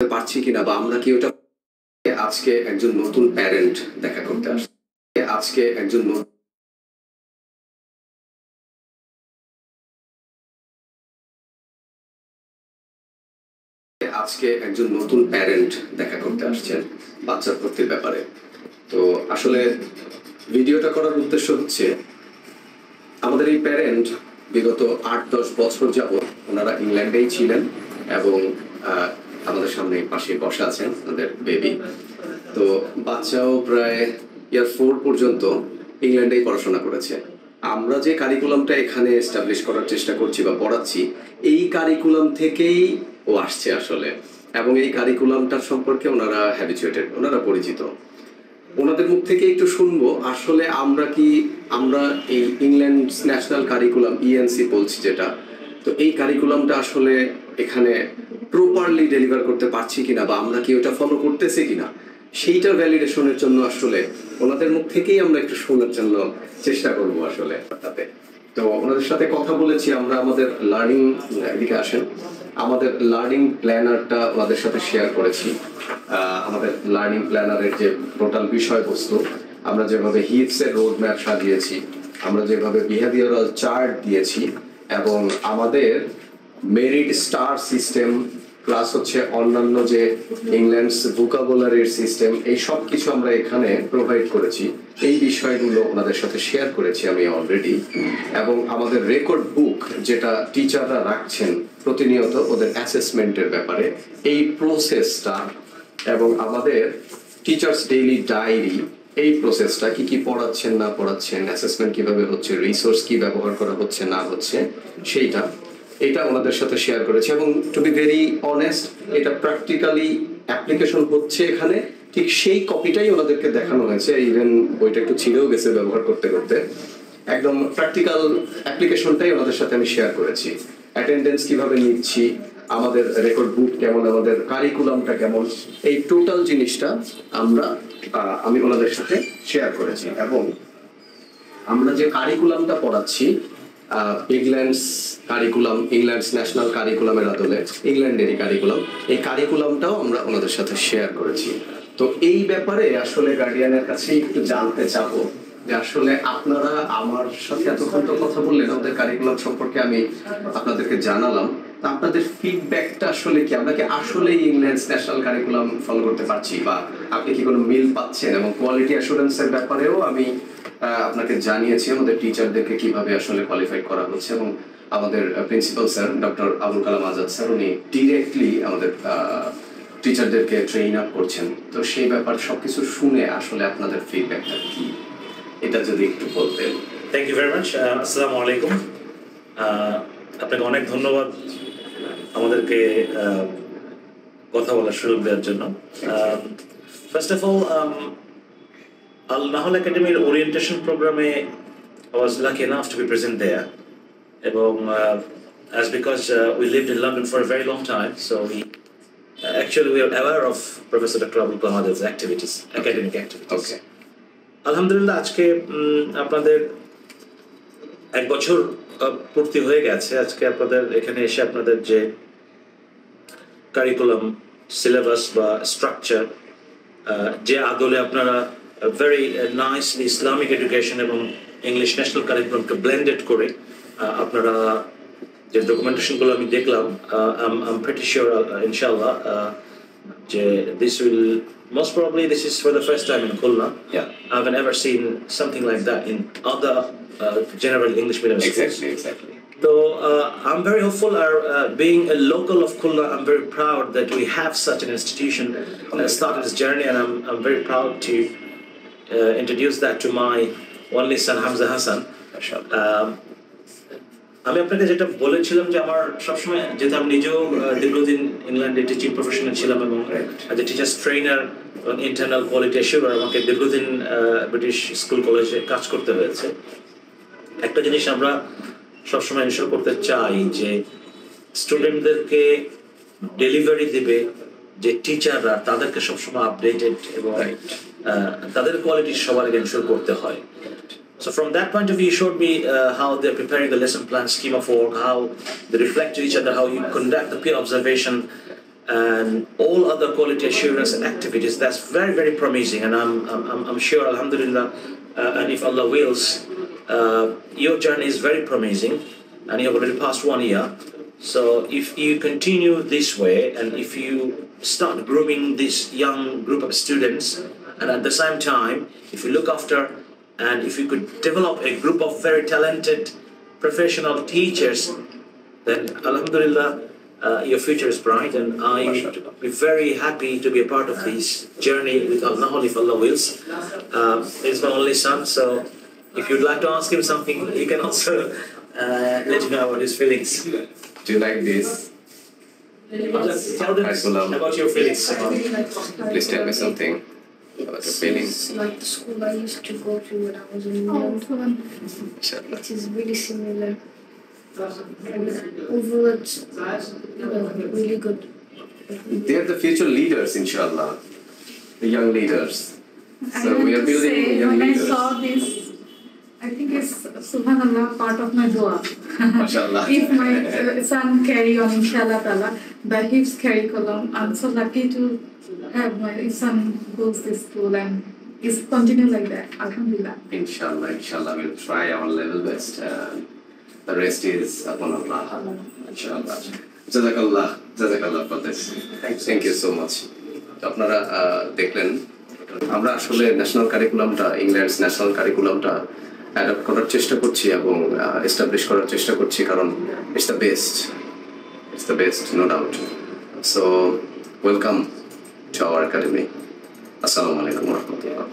পারছি কিনা বা আমরা কি ওটা আজকে একজন নতুন প্যারেন্ট দেখা করতে আসছে আজকে একজন নতুন প্যারেন্ট দেখা করতে আসছেন বাচ্চার ভর্তির ব্যাপারে। তো আসলে ভিডিওটা করার উদ্দেশ্য হচ্ছে আমাদের এই প্যারেন্ট বিগত 8-10 বছর যাবত ওনারা ইংল্যান্ডেই ছিলেন এবং আমাদের সামনে পাশে বসে আছেন আমাদের বেবি। তো বাচ্চাও প্রায় ইয়ার 4 পর্যন্ত ইংল্যান্ডেই পড়াশোনা করেছে। আমরা যে কারিকুলামটা এখানে এস্টাবলিশ করার চেষ্টা করছি বা পড়াচ্ছি এই কারিকুলাম থেকেই ও আসছে আসলে, এবং এই কারিকুলামটার সম্পর্কে ওনারা হ্যাবিচুয়েটেড, ওনারা পরিচিত। ওনাদের মুখ থেকে একটু শুনবো আসলে আমরা এই ইংল্যান্ড ন্যাশনাল কারিকুলাম ইএনসি বলছি যেটা, তো এই কারিকুলামটা আসলে এখানে প্রপারলি ডেলিভার করতে পারছি কিনা বা আমরা কি ওটা ফলো করতেছি কিনা সেইটার ভ্যালিডেশনের জন্য আসলে ওনাদের মুখ থেকেই আমরা একটু শোনার জন্য চেষ্টা করবো আসলে। তাতে তো ওনাদের সাথে কথা বলেছি আমরা, আমাদের লার্নিং এদিকে আসেন, আমাদের লার্নিং প্ল্যানারটা ওনাদের সাথে শেয়ার করেছি। আমাদের লার্নিং প্ল্যানারের যে টোটাল বিষয়বস্তু, আমরা যেভাবে হিটসের রোড ম্যাপ সাজিয়েছি, আমরা যেভাবে বিহেভিয়ারাল চার্ট দিয়েছি, এবং আমাদের মেরিট স্টার সিস্টেম প্লাস হচ্ছে অন্যান্য যে ইংল্যান্ডস ভোকাবুলারির সিস্টেম, এই সব কিছু আমরা এখানে প্রোভাইড করেছি। এই বিষয়গুলো ওনাদের সাথে শেয়ার করেছি আমি অলরেডি, এবং আমাদের রেকর্ড বুক যেটা টিচাররা রাখছেন প্রতিনিয়ত ওদের অ্যাসেসমেন্টের ব্যাপারে এই প্রসেসটা, এবং আমাদের টিচার্স ডেইলি ডায়েরি এই প্রসেসটা কি কি পড়াচ্ছেন না পড়াচ্ছেন, অ্যাসেসমেন্ট কিভাবে হচ্ছে, রিসোর্স কি ব্যবহার করা হচ্ছে না হচ্ছে এটা ওনাদের সাথে শেয়ার করেছি। এবং টু বি ভেরি অনেস্ট, এটা প্র্যাকটিক্যালি অ্যাপ্লিকেশন হচ্ছে এখানে, ঠিক সেই কপিটাই ওনাদেরকে দেখানো হয়েছে। ইভেন বইটা একটু ছিঁড়েও গেছে ব্যবহার করতে করতে, একদম প্র্যাকটিক্যাল অ্যাপ্লিকেশনটাই ওনাদের সাথে আমি শেয়ার করেছি। অ্যাটেন্ডেন্স কিভাবে নিচ্ছি, আমাদের রেকর্ড বুক কেমন, আমাদের কারিকুলামটা কেমন, এই টোটাল জিনিসটা আমি ওনাদের সাথে শেয়ার করেছি। এবং আমরা যে কারিকুলামটা পড়াচ্ছি ইংল্যান্ডস কারিকুলাম, ইংল্যান্ডস ন্যাশনাল কারিকুলামের আদলে ইংল্যান্ডেরই কারিকুলাম, এই কারিকুলামটাও আমরা ওনাদের সাথে শেয়ার করেছি। তো এই ব্যাপারে আসলে গার্ডিয়ানের কাছে একটু জানতে চাবো যে আসলে আপনারা আমার সাথে এতক্ষণ তো কথা বললেন, আমাদের কারিকুলাম সম্পর্কে আমি আপনাদেরকে জানালাম, আপনাদের ফিডব্যাকটা আসলে কি, আমরা কি আসলে ইংল্যান্ডস ন্যাশনাল কারিকুলাম ফলো করতে পারছি, বা আপনি কি কোনো মিল পাচ্ছেন? এবং কোয়ালিটি অ্যাসুরেন্সের ব্যাপারেও আমি আপনাকে জানিয়েছি আমাদের টিচারদেরকে কিভাবে আসলে কোয়ালিফাই করা হচ্ছে, এবং আমাদের principal sir doctor Abul Kalam Azad sir উনি ডিরেক্টলি আমাদের টিচারদেরকে ট্রেন আপ করছেন। তো সেই ব্যাপার সবকিছু শুনে আসলে আপনাদের ফিডব্যাকটা কি, এটা যদি একটু বলতেন। Thank you very much. আসসালামু আলাইকুম। আপনাকে অনেক ধন্যবাদ আমাদেরকে কথা বলার সুযোগ দেওয়ার জন্য। First of all, Al Nahal Academy orientation program I was lucky enough to be present there. As because we lived in London for a very long time, so we are aware of Professor Dr. Abul Kalam Azad's activities, academic activities. Okay. Alhamdulillah, আজকে আপনাদের 1 বছর পূর্তি হয়ে গেছে। আজকে আপনাদের এখানে এসে আপনাদের যে কারিকুলাম, সিলেবাস বা স্ট্রাকচার, যে আদলে আপনারা very nicely Islamic education এবং English national curriculum কে blended করে আপনারা যে ডকুমেন্টেশনগুলো আমি দেখলাম, I'm pretty sure inshallah যে this will most probably this is for the first time in Khulna. Yeah, I haven't ever seen something like that in other general English medium schools. Exactly. So I'm very hopeful. Being a local of Khulna, I'm very proud that we have such an institution started this journey, and I'm very proud to introduce that to my only son Hamza Hassan. আমি আপনাকে যেটা বলেছিলাম যে আমার সবসময়, যেহেতু আমি নিজেও দীর্ঘদিন ইংল্যান্ডে টিচিং প্রফেশনে ছিলাম এবং অ্যাজ এ টিচার্স ট্রেনার এবং ইন্টারনাল কোয়ালিটি অ্যাসিওরার আমাকে দীর্ঘদিন ব্রিটিশ স্কুল কলেজে কাজ করতে হয়েছে। একটা জিনিস আমরা সবসময় এনশিওর করতে চাই যে স্টুডেন্টদেরকে ডেলিভারি দেবে যে টিচাররা, তাদেরকে সবসময় আপডেটেড এবং তাদের কোয়ালিটি সবার আগে এনশিওর করতে হয়। So from that point of view, you showed me how they're preparing the lesson plan, scheme of work, how they reflect to each other, how you conduct the peer observation, and all other quality assurance and activities. That's very, very promising, and I'm sure, alhamdulillah, and if Allah wills, your journey is very promising, and you have already passed 1 year. So if you continue this way, and if you start grooming this young group of students, and at the same time, if you look after, and if you could develop a group of very talented professional teachers, then alhamdulillah, your future is bright, and I'd be very happy to be a part of this journey with Al-Nahl if Allah wills. He's my only son, so if you'd like to ask him something, he can also let you know about his feelings. Do you like this? Tell them about your feelings. Please tell me something about your feelings. It's like the school I used to go to when I was in England. Inshallah. It is really similar. And overall, it's really good. They are the future leaders, inshallah. The young leaders. So we are building young when leaders. I saw this, I think it's subhanallah part of my dua. Mashallah. If my son carry on inshallah ta'ala, the HIFZ curriculum, I'm so lucky to have my son goes this school and is continue like that. Alhamdulillah. Inshallah, we'll try our level best. The rest is upon Allah. Inshallah. Jazakallah for this. Thank you so much. আপনারা দেখলেন আমরা আসলে national কারিকুলামটা England's national কারিকুলামটা adapt করার চেষ্টা করছি এবং এস্টাবলিশ করার চেষ্টা করছি কারণ it's the best no doubt so welcome to our academy আসসালামু আলাইকুম ওয়া রাহমাতুল্লাহ